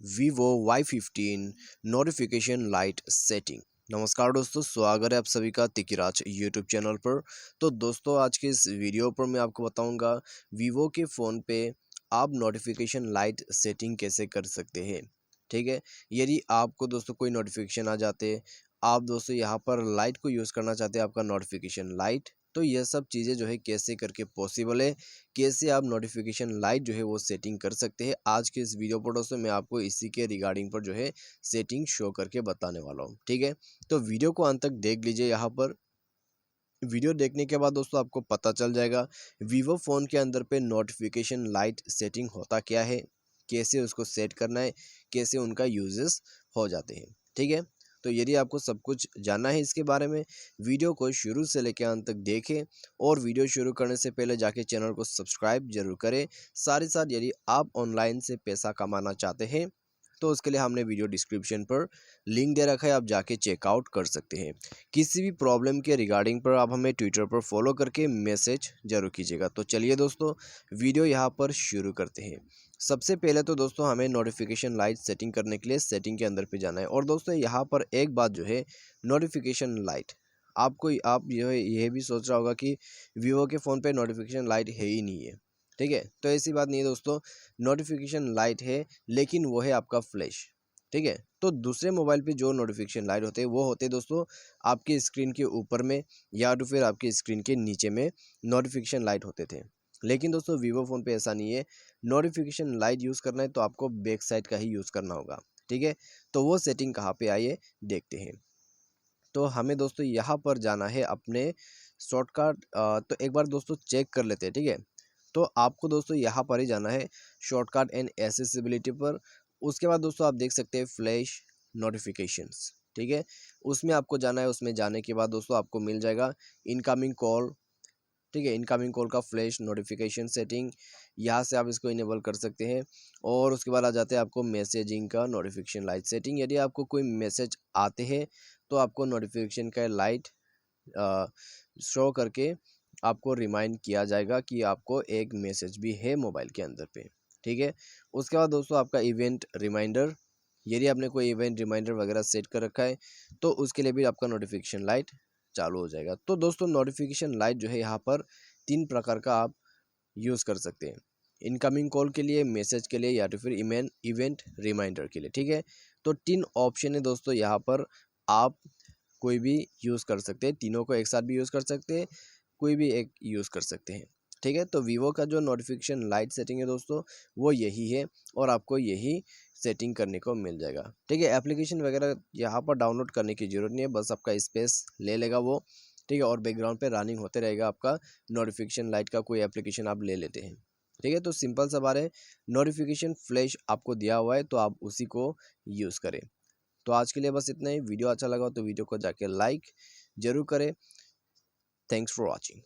Vivo Y15 notification light setting. नमस्कार दोस्तों, स्वागत है आप सभी का तिकिराज यूट्यूब चैनल पर। तो दोस्तों, आज के इस वीडियो पर मैं आपको बताऊंगा वीवो के फ़ोन पे आप नोटिफिकेशन लाइट सेटिंग कैसे कर सकते हैं। ठीक है, यदि आपको दोस्तों कोई नोटिफिकेशन आ जाते, आप दोस्तों यहाँ पर लाइट को यूज़ करना चाहते हैं, आपका नोटिफिकेशन लाइट, तो यह सब चीज़ें जो है कैसे करके पॉसिबल है, कैसे आप नोटिफिकेशन लाइट जो है वो सेटिंग कर सकते हैं। आज के इस वीडियो पर दोस्तों मैं आपको इसी के रिगार्डिंग पर जो है सेटिंग शो करके बताने वाला हूँ। ठीक है, तो वीडियो को अंत तक देख लीजिए। यहाँ पर वीडियो देखने के बाद दोस्तों आपको पता चल जाएगा वीवो फ़ोन के अंदर पे नोटिफिकेशन लाइट सेटिंग होता क्या है, कैसे उसको सेट करना है, कैसे उनका यूजेस हो जाते हैं। ठीक है, तो यदि आपको सब कुछ जानना है इसके बारे में, वीडियो को शुरू से लेकर अंत तक देखें और वीडियो शुरू करने से पहले जाके चैनल को सब्सक्राइब जरूर करें। साथ ही साथ यदि आप ऑनलाइन से पैसा कमाना चाहते हैं तो उसके लिए हमने वीडियो डिस्क्रिप्शन पर लिंक दे रखा है, आप जाके चेकआउट कर सकते हैं। किसी भी प्रॉब्लम के रिगार्डिंग पर आप हमें ट्विटर पर फॉलो करके मैसेज जरूर कीजिएगा। तो चलिए दोस्तों, वीडियो यहाँ पर शुरू करते हैं। सबसे पहले तो दोस्तों हमें नोटिफिकेशन लाइट सेटिंग करने के लिए सेटिंग के अंदर पे जाना है। और दोस्तों यहाँ पर एक बात जो है, नोटिफिकेशन लाइट, आप जो है यह भी सोच रहा होगा कि वीवो के फ़ोन पे नोटिफिकेशन लाइट है ही नहीं है। ठीक है, तो ऐसी बात नहीं है दोस्तों, नोटिफिकेशन लाइट है लेकिन वो है आपका फ्लैश। ठीक है, तो दूसरे मोबाइल पे जो नोटिफिकेशन लाइट होते हैं वो होते हैं दोस्तों आपके स्क्रीन के ऊपर में या तो फिर आपके स्क्रीन के नीचे में नोटिफिकेशन लाइट होते थे। लेकिन दोस्तों वीवो फ़ोन पे ऐसा नहीं है। नोटिफिकेशन लाइट यूज़ करना है तो आपको बैक साइड का ही यूज़ करना होगा। ठीक है, तो वो सेटिंग कहाँ पे आई है देखते हैं। तो हमें दोस्तों यहाँ पर जाना है अपने शॉर्टकट, तो एक बार दोस्तों चेक कर लेते हैं। ठीक है, तो आपको दोस्तों यहाँ पर ही जाना है शॉर्टकट एंड एसेसिबिलिटी पर। उसके बाद दोस्तों आप देख सकते हैं फ्लैश नोटिफिकेशंस। ठीक है, उसमें आपको जाना है। उसमें जाने के बाद दोस्तों आपको मिल जाएगा इनकमिंग कॉल। ठीक है, इनकमिंग कॉल का फ्लैश नोटिफिकेशन सेटिंग, यहाँ से आप इसको इनेबल कर सकते हैं। और उसके बाद आ जाते हैं आपको मैसेजिंग का नोटिफिकेशन लाइट सेटिंग। यदि आपको कोई मैसेज आते हैं तो आपको नोटिफिकेशन का लाइट शो करके आपको रिमाइंड किया जाएगा कि आपको एक मैसेज भी है मोबाइल के अंदर पे। ठीक है, उसके बाद दोस्तों आपका इवेंट रिमाइंडर, यदि आपने कोई इवेंट रिमाइंडर वगैरह सेट कर रखा है तो उसके लिए भी आपका नोटिफिकेशन लाइट चालू हो जाएगा। तो दोस्तों नोटिफिकेशन लाइट जो है यहाँ पर 3 प्रकार का आप यूज़ कर सकते हैं, इनकमिंग कॉल के लिए, मैसेज के लिए या तो फिर इवेंट रिमाइंडर के लिए। ठीक है, तो 3 ऑप्शन है दोस्तों, यहाँ पर आप कोई भी यूज़ कर सकते हैं। तीनों को एक साथ भी यूज़ कर सकते हैं, कोई भी एक यूज़ कर सकते हैं। ठीक है, तो वीवो का जो नोटिफिकेशन लाइट सेटिंग है दोस्तों वो यही है और आपको यही सेटिंग करने को मिल जाएगा। ठीक है, एप्लीकेशन वगैरह यहाँ पर डाउनलोड करने की ज़रूरत नहीं है, बस आपका स्पेस ले लेगा वो। ठीक है, और बैकग्राउंड पे रनिंग होते रहेगा आपका नोटिफिकेशन लाइट का कोई एप्लीकेशन आप ले लेते हैं। ठीक है, तो सिंपल सा बात है, नोटिफिकेशन फ्लैश आपको दिया हुआ है तो आप उसी को यूज़ करें। तो आज के लिए बस इतना ही। वीडियो अच्छा लगा तो वीडियो को जाके लाइक जरूर करें। Thanks for watching.